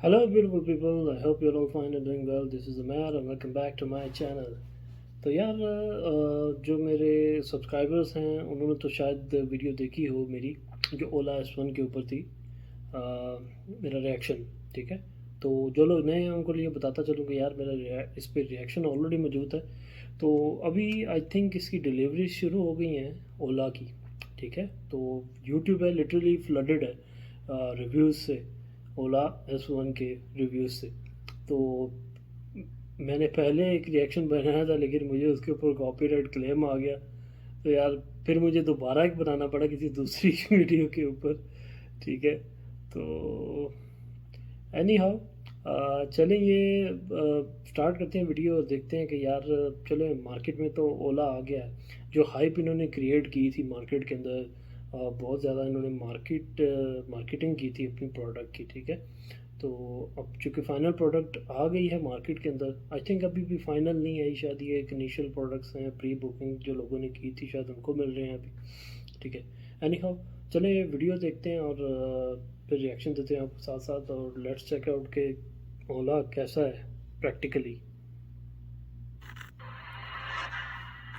Hello, beautiful people. I hope you're all fine and doing well. This is Amar and welcome back to my channel. तो यार जो मेरे subscribers हैं उन्होंने तो शायद वीडियो देखी हो मेरी जो ओला S1 के ऊपर थी। अ, मेरा रिएक्शन ठीक है। तो जो लोग नए हैं उनको लिए बताता चलूँ कि यार इस पे रिएक्शन ऑलरेडी मौजूद है। तो अभी आई थिंक इसकी डिलीवरी शुरू हो गई हैं ओला की। ठीक है, तो यूट्यूब है लिटरली फ्लडेड है रिव्यूज़ से, ओला S1 के रिव्यूज़ से। तो मैंने पहले एक रिएक्शन बनाया था लेकिन मुझे उसके ऊपर कॉपीराइट क्लेम आ गया। तो यार फिर मुझे दोबारा एक बनाना पड़ा किसी दूसरी वीडियो के ऊपर। ठीक है, तो एनी हाउ चलें ये स्टार्ट करते हैं वीडियो और देखते हैं कि यार चलो मार्केट में तो ओला आ गया है। जो हाइप इन्होंने क्रिएट की थी मार्केट के अंदर, बहुत ज़्यादा इन्होंने मार्केटिंग की थी अपनी प्रोडक्ट की। ठीक है, तो अब चूँकि फ़ाइनल प्रोडक्ट आ गई है मार्केट के अंदर, आई थिंक अभी भी फ़ाइनल नहीं आई शायद, ये एक इनिशियल प्रोडक्ट्स हैं, प्री बुकिंग जो लोगों ने की थी शायद उनको मिल रहे हैं अभी। ठीक है, एनी हाउ चलें ये वीडियो देखते हैं और फिर रिएक्शन देते हैं आपके साथ साथ, और लेट्स चेक आउट के ओला कैसा है practically.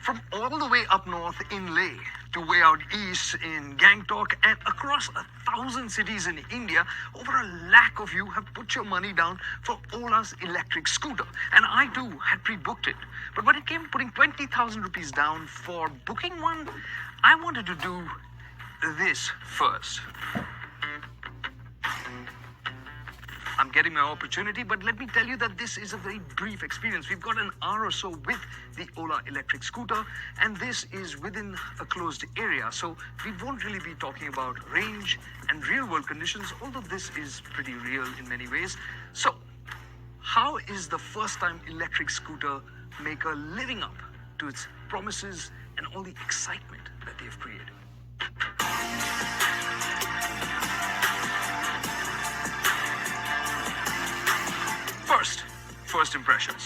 From all the way up north in Leh to way out east in Gangtok and across 1,000 cities in India, over 1 lakh of you have put your money down for Ola's electric scooter. And I too had pre-booked it. But when it came to putting 20,000 rupees down for booking one, I wanted to do this first. I'm getting my opportunity, but let me tell you that this is a very brief experience. We've got an hour or so with the Ola electric scooter, and this is within a closed area. So we won't really be talking about range and real world conditions, although this is pretty real in many ways. So, how is the first time electric scooter maker living up to its promises and all the excitement that they've created? First impressions.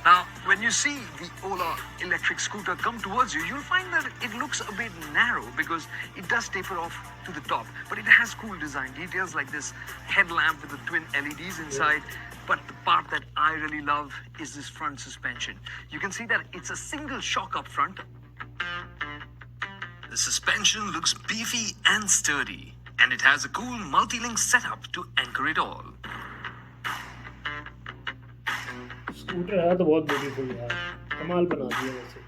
Now, when you see the Ola electric scooter come towards you, you'll find that it looks a bit narrow because it does taper off to the top. But it has cool design details like this headlamp with the twin LEDs inside. But the part that I really love is this front suspension. You can see that it's a single shock up front. The suspension looks beefy and sturdy, and it has a cool multi-link setup to anchor it all. Scooter है तो बहुत beautiful यार, कमाल बना दिया वैसे।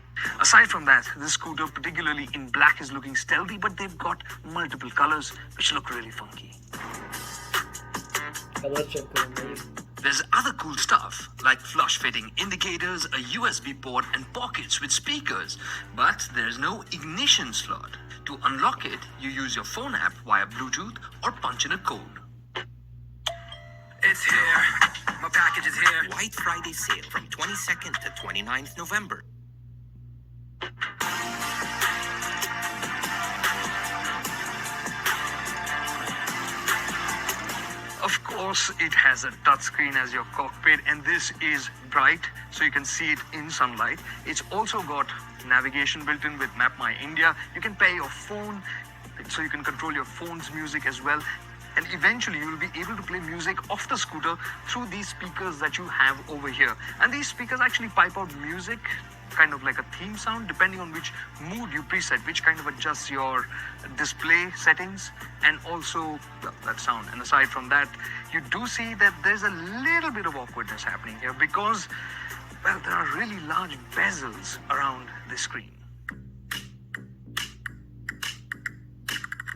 Aside from that, this scooter, particularly in black, is looking stealthy, but they've got multiple colors which look really funky. Colour check करो भाई। There's other cool stuff like flush fitting indicators, a USB port, and pockets with speakers, but there's no ignition slot. To unlock it, you use your phone app via Bluetooth or punch in a code. It's here. My package is here. White Friday sale from 22nd to 29th November. Of course, it has a touchscreen as your cockpit, and this is bright, so you can see it in sunlight. It's also got navigation built in with Map My India. You can pair your phone, so you can control your phone's music as well. And eventually you will be able to play music off the scooter through these speakers that you have over here. And these speakers actually pipe out music, kind of like a theme sound, depending on which mood you preset, which kind of adjusts your display settings and also that sound. And aside from that, you do see that there's a little bit of awkwardness happening here because, well, there are really large bezels around the screen.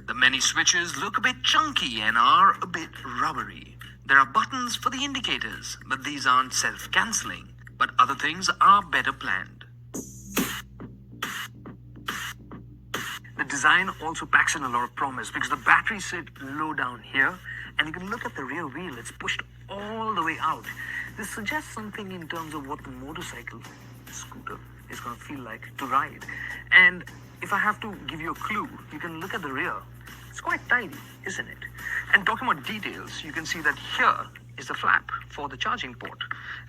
The many switches look a bit chunky and are a bit rubbery. There are buttons for the indicators, but these aren't self-cancelling. But other things are better planned. The design also packs in a lot of promise because the batteries sit low down here, and you can look at the rear wheel, it's pushed all the way out. This suggests something in terms of what the motorcycle scooter is going to feel like to ride. And if I have to give you a clue, you can look at the rear. It's quite tidy, isn't it? And talking about details, you can see that here is the flap for the charging port,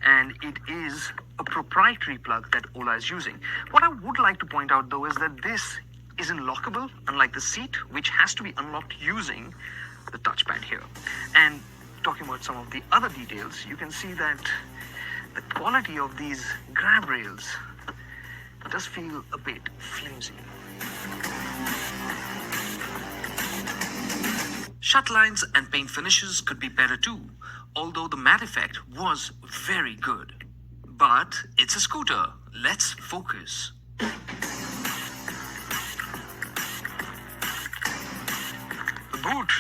and it is a proprietary plug that Ola is using. What I would like to point out though is that this isn't lockable, unlike the seat, which has to be unlocked using the touchpad here. And talking about some of the other details, you can see that the quality of these grab rails does feel a bit flimsy. Shut lines and paint finishes could be better too, although the matte effect was very good. But it's a scooter. Let's focus. The boot,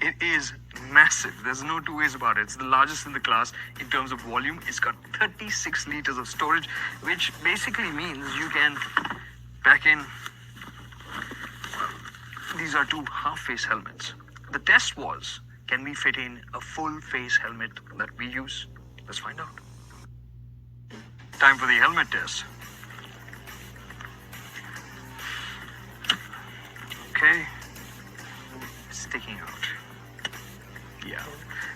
it is massive. There's no two ways about it. It's the largest in the class in terms of volume. It's got 36 liters of storage, which basically means you can pack in, these are two half-face helmets. The test was, can we fit in a full-face helmet that we use? Let's find out. Time for the helmet test. Okay, sticking out. Yeah,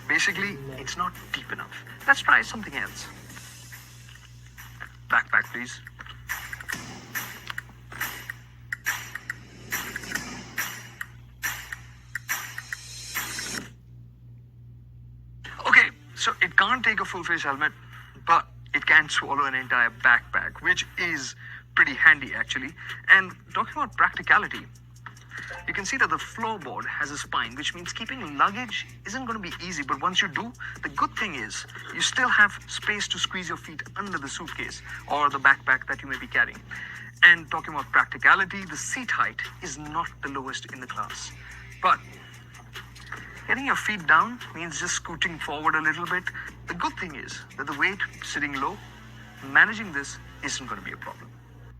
basically it's not deep enough. Let's try something else. Backpack, please. Okay, so it can't take a full face helmet, but it can swallow an entire backpack, which is pretty handy actually. And talking about practicality, you can see that the floorboard has a spine, which means keeping luggage isn't going to be easy. But once you do, the good thing is you still have space to squeeze your feet under the suitcase or the backpack that you may be carrying. And talking about practicality, the seat height is not the lowest in the class. But getting your feet down means just scooting forward a little bit. The good thing is that the weight sitting low, managing this isn't going to be a problem.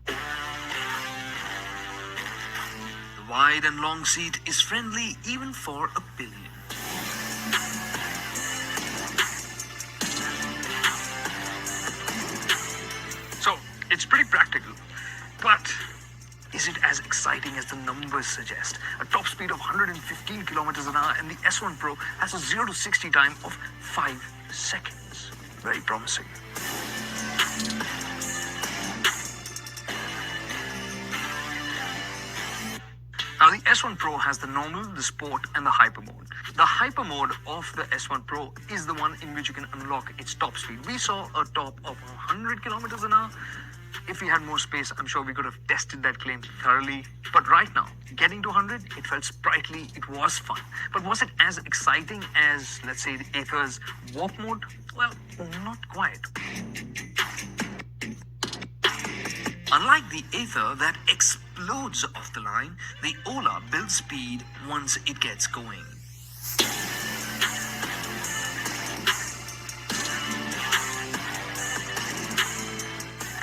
The wide and long seat is friendly even for a pillion. So it's pretty practical, but is it as exciting as the numbers suggest? A top speed of 115 kilometers an hour, and the S1 Pro has a 0 to 60 time of 5 seconds. Very promising. Now the S1 Pro has the normal, the sport and the hyper mode. The hyper mode of the S1 Pro is the one in which you can unlock its top speed. We saw a top of 100 kilometers an hour. If we had more space, I'm sure we could have tested that claim thoroughly. But right now, getting to 100, it felt sprightly, it was fun. But was it as exciting as, let's say, the Aether's warp mode? Well, not quite. Unlike the Aether that explodes off the line, the Ola builds speed once it gets going.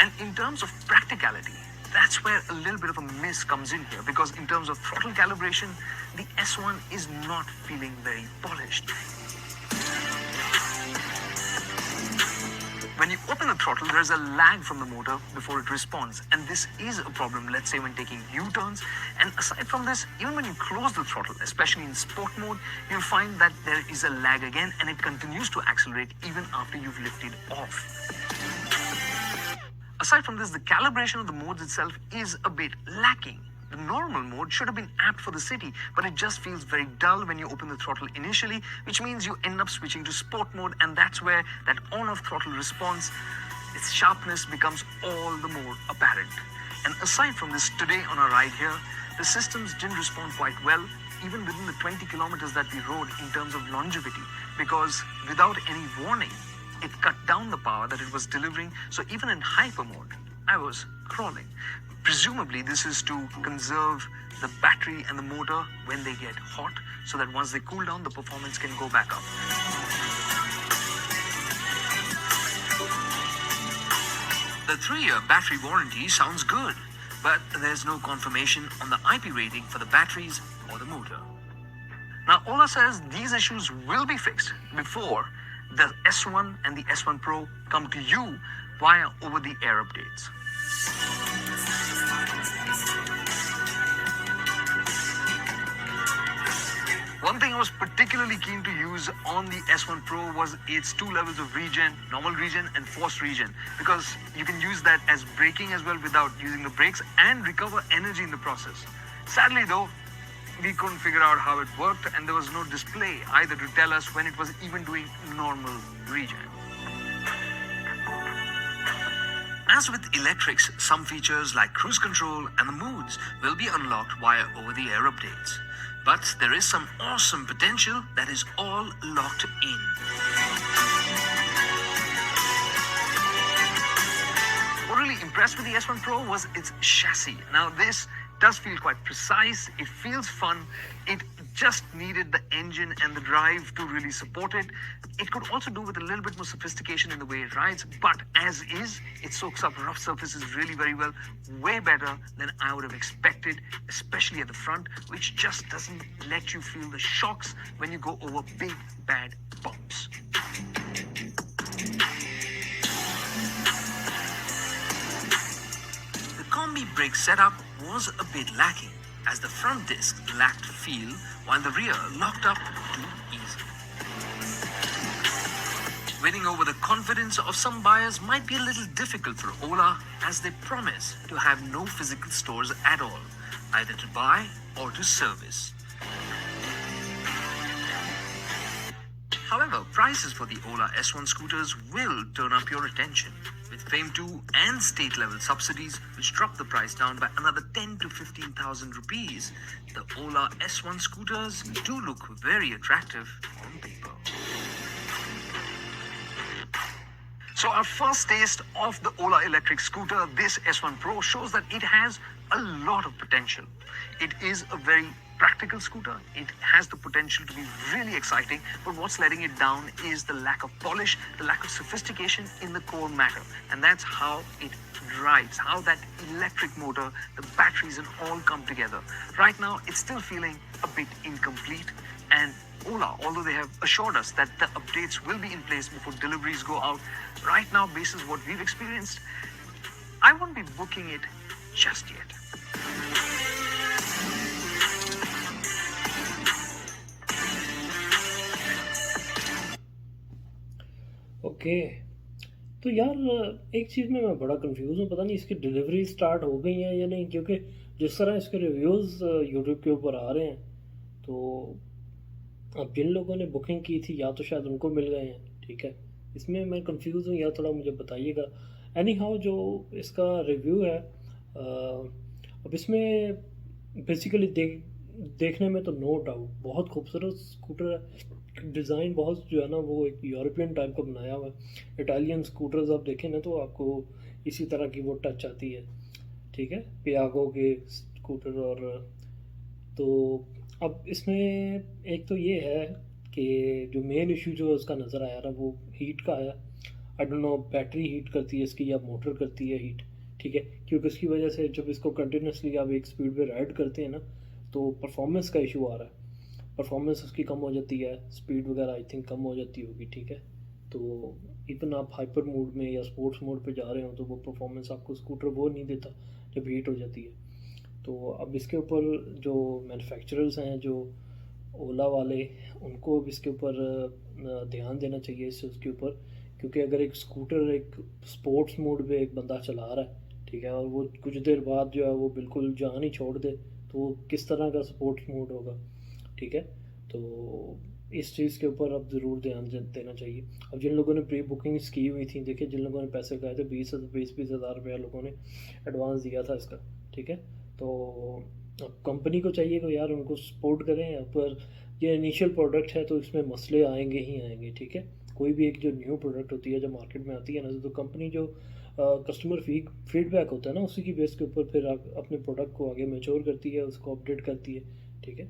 And in terms of practicality, that's where a little bit of a miss comes in here, because in terms of throttle calibration, the S1 is not feeling very polished. When you open the throttle, there's a lag from the motor before it responds. And this is a problem, let's say, when taking U-turns. And aside from this, even when you close the throttle, especially in sport mode, you'll find that there is a lag again, and it continues to accelerate even after you've lifted off. Aside from this, the calibration of the modes itself is a bit lacking. The normal mode should have been apt for the city, but it just feels very dull when you open the throttle initially, which means you end up switching to sport mode, and that's where that on-off throttle response, its sharpness becomes all the more apparent. And aside from this, today on our ride here, the systems didn't respond quite well, even within the 20 kilometers that we rode in terms of longevity, because without any warning, it cut down the power that it was delivering. So even in hyper mode, I was crawling. Presumably, this is to conserve the battery and the motor when they get hot, so that once they cool down, the performance can go back up. The 3-year battery warranty sounds good, but there's no confirmation on the IP rating for the batteries or the motor. Now, Ola says these issues will be fixed before the S1 and the S1 Pro come to you via over-the-air updates. One thing I was particularly keen to use on the S1 Pro was its 2 levels of regen, normal regen and forced regen, because you can use that as braking as well without using the brakes and recover energy in the process. Sadly though, we couldn't figure out how it worked, and there was no display either to tell us when it was even doing normal regen. As with electrics, some features like cruise control and the moods will be unlocked via over-the-air updates. But there is some awesome potential that is all locked in. What really impressed with the S1 Pro was its chassis. Now this does feel quite precise, it feels fun, it just needed the engine and the drive to really support it. It could also do with a little bit more sophistication in the way it rides, but as is, it soaks up rough surfaces really very well, way better than I would have expected, especially at the front, which just doesn't let you feel the shocks when you go over big bad bumps. The combi brake setup was a bit lacking, as the front disc lacked feel while the rear locked up too easy. Winning over the confidence of some buyers might be a little difficult for Ola, as they promise to have no physical stores at all, either to buy or to service. However, prices for the Ola S1 scooters will turn up your attention, with FAME 2 and state-level subsidies, which drop the price down by another 10 to 15,000 rupees. The Ola S1 scooters do look very attractive on paper. So our first taste of the Ola electric scooter, this S1 Pro, shows that it has a lot of potential. It is a very practical scooter. It has the potential to be really exciting, but what's letting it down is the lack of polish, the lack of sophistication in the core matter. And that's how it drives, how that electric motor, the batteries and all come together. Right now, it's still feeling a bit incomplete, and Ola, although they have assured us that the updates will be in place before deliveries go out, right now, based on what we've experienced, I won't be booking it just yet. Okay तो यार एक चीज़ में मैं बड़ा confuse हूँ, पता नहीं इसकी डिलीवरी स्टार्ट हो गई है या नहीं, क्योंकि जिस तरह इसके रिव्यूज़ यूट्यूब के ऊपर आ रहे हैं, तो अब जिन लोगों ने बुकिंग की थी या तो शायद उनको मिल गए हैं, ठीक है। इसमें मैं कंफ्यूज हूँ, या थोड़ा मुझे बताइएगा। एनी हाउ जो इसका रिव्यू है, अब इसमें बेसिकली देखने में तो नो डाउट बहुत खूबसूरत स्कूटर है, डिज़ाइन बहुत जो है ना वो एक यूरोपियन टाइप का बनाया हुआ है। इटालियन स्कूटर्स आप देखें ना तो आपको इसी तरह की वो टच आती है, ठीक है, पियागो के स्कूटर। और तो अब इसमें एक तो ये है कि जो मेन इशू जो उसका नज़र आया ना वो हीट का आया। आई डोंट नो बैटरी हीट करती है इसकी या मोटर करती है हीट, ठीक है, क्योंकि उसकी वजह से जब इसको कंटिन्यूसली आप एक स्पीड पे राइड करते हैं ना तो परफॉर्मेंस का इशू आ रहा है, परफॉर्मेंस उसकी कम हो जाती है, स्पीड वगैरह आई थिंक कम हो जाती होगी, ठीक है। तो इवन आप हाइपर मोड में या स्पोर्ट्स मोड पे जा रहे हो तो वो परफॉर्मेंस आपको स्कूटर वो नहीं देता जब हीट हो जाती है। तो अब इसके ऊपर जो मैन्युफैक्चरर्स हैं, जो ओला वाले, उनको अब इसके ऊपर ध्यान देना चाहिए उसके ऊपर, क्योंकि अगर एक स्कूटर एक स्पोर्ट्स मोड पे एक बंदा चला रहा है, ठीक है, और वो कुछ देर बाद जो है वो बिल्कुल जान ही छोड़ दे तो वो किस तरह का स्पोर्ट्स मोड होगा, ठीक है। तो इस चीज़ के ऊपर अब ज़रूर ध्यान देना चाहिए। अब जिन लोगों ने प्री बुकिंग्स की हुई थी, देखिए जिन लोगों ने पैसे लगाए थे 20,000 रुपया लोगों ने एडवांस दिया था इसका, ठीक है। तो अब कंपनी को चाहिए कि यार उनको सपोर्ट करें, पर ये इनिशियल प्रोडक्ट है तो इसमें मसले आएंगे ही आएंगे, ठीक है। कोई भी एक जो न्यू प्रोडक्ट होती है जब मार्केट में आती है ना, तो कंपनी जो कस्टमर फीडबैक होता है ना उसी की बेस के ऊपर फिर अपने प्रोडक्ट को आगे मैच्योर करती है, उसको अपडेट करती है, ठीक है।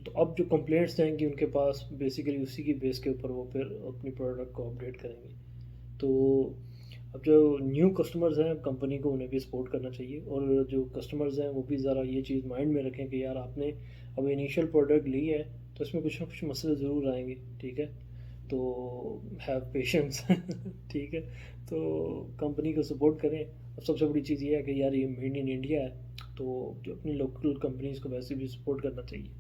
तो अब जो कंप्लेंट्स जाएंगी उनके पास बेसिकली उसी की बेस के ऊपर वो फिर अपनी प्रोडक्ट को अपडेट करेंगे। तो अब जो न्यू कस्टमर्स हैं कंपनी को उन्हें भी सपोर्ट करना चाहिए, और जो कस्टमर्स हैं वो भी ज़रा ये चीज़ माइंड में रखें कि यार आपने अब इनिशियल प्रोडक्ट ली है तो इसमें कुछ ना कुछ मसले ज़रूर आएंगे, ठीक है। तो हैव पेशेंस ठीक है। तो कंपनी को सपोर्ट करें। अब सबसे बड़ी चीज़ ये है कि यार ये मेड इन इंडिया है, तो जो अपनी लोकल कंपनीज़ को वैसे भी सपोर्ट करना चाहिए।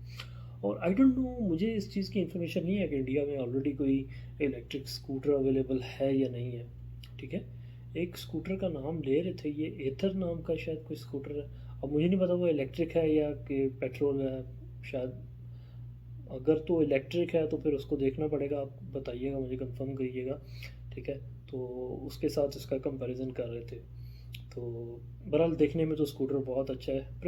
और आई डोंट नो, मुझे इस चीज़ की इन्फॉर्मेशन नहीं है कि इंडिया में ऑलरेडी कोई इलेक्ट्रिक स्कूटर अवेलेबल है या नहीं है, ठीक है। एक स्कूटर का नाम ले रहे थे, ये एथर नाम का शायद कोई स्कूटर है। अब मुझे नहीं पता वो इलेक्ट्रिक है या कि पेट्रोल है, शायद अगर तो इलेक्ट्रिक है तो फिर उसको देखना पड़ेगा, आप बताइएगा, मुझे कंफर्म करिएगा, ठीक है। तो उसके साथ इसका कंपैरिजन कर रहे थे। तो बहरहाल देखने में तो स्कूटर बहुत अच्छा है।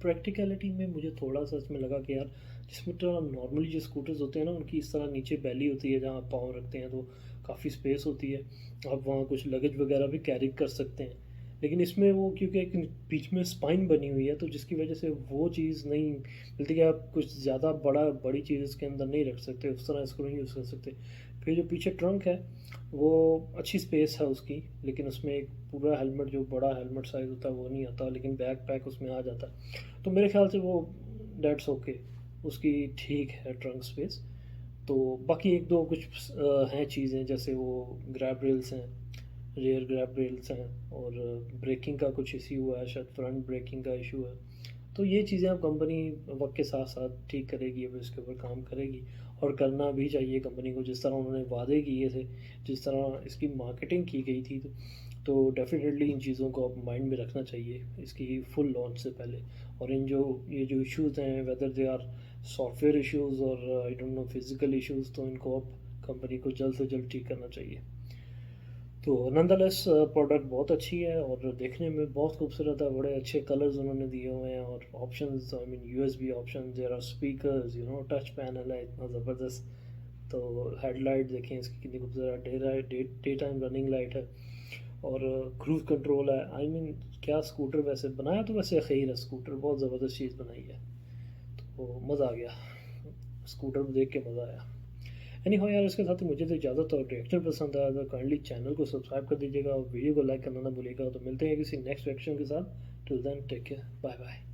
प्रैक्टिकलिटी में मुझे थोड़ा सा इसमें लगा कि यार जिसमें तो नॉर्मली जो स्कूटर्स होते हैं ना उनकी इस तरह नीचे बैली होती है जहाँ आप पाँव रखते हैं, तो काफ़ी स्पेस होती है, आप वहाँ कुछ लगेज वगैरह भी कैरी कर सकते हैं। लेकिन इसमें वो क्योंकि एक बीच में स्पाइन बनी हुई है तो जिसकी वजह से वो चीज़ नहीं मिलती कि आप कुछ ज़्यादा बड़ी चीज़ इसके अंदर नहीं रख सकते, उस तरह इसको नहीं यूज़ कर सकते। फिर जो पीछे ट्रंक है वो अच्छी स्पेस है उसकी, लेकिन उसमें एक पूरा हेलमेट, जो बड़ा हेलमेट साइज़ होता है वो नहीं आता, लेकिन बैक पैक उसमें आ जाता है। तो मेरे ख्याल से वो डेट्स ओके, उसकी ठीक है ट्रंक स्पेस। तो बाकी एक दो कुछ हैं चीज़ें, जैसे वो ग्रैब रेल्स हैं, रेयर ग्रैब रेल्स हैं, और ब्रेकिंग का कुछ इशू हुआ है, शायद फ्रंट ब्रेकिंग का इशू है। तो ये चीज़ें अब कंपनी वक्त के साथ साथ ठीक करेगी, अब इसके ऊपर काम करेगी, और करना भी चाहिए कंपनी को। जिस तरह उन्होंने वादे किए थे, जिस तरह इसकी मार्केटिंग की गई थी, तो डेफिनेटली इन चीज़ों को अब माइंड में रखना चाहिए इसकी फुल लॉन्च से पहले। और ये जो इश्यूज़ हैं, whether they are software issues और I don't know physical issues, तो इनको अब कंपनी को जल्द से जल्द ठीक करना चाहिए। तो नंदलेस प्रोडक्ट बहुत अच्छी है और देखने में बहुत खूबसूरत है, बड़े अच्छे कलर्स उन्होंने दिए हुए हैं, और options, I mean USB option, there are speakers, touch panel है इतना ज़बरदस्त। तो हेडलाइट देखें इसकी कितनी खूबसूरत, डे टाइम रनिंग लाइट है, और क्रूज़ कंट्रोल है। आई मीन क्या स्कूटर, वैसे बनाया तो वैसे खैर है, स्कूटर बहुत ज़बरदस्त चीज़ बनाई है, तो मज़ा आ गया, स्कूटर देख के मज़ा आया। एनी हो यार, इसके साथ ही मुझे तो इजाज़त, और रिएक्शन पसंद आया तो काइंडली चैनल को सब्सक्राइब कर दीजिएगा और वीडियो को लाइक करना ना भूलिएगा। तो मिलते हैं किसी नेक्स्ट रिएक्शन के साथ। Till then take care, bye bye.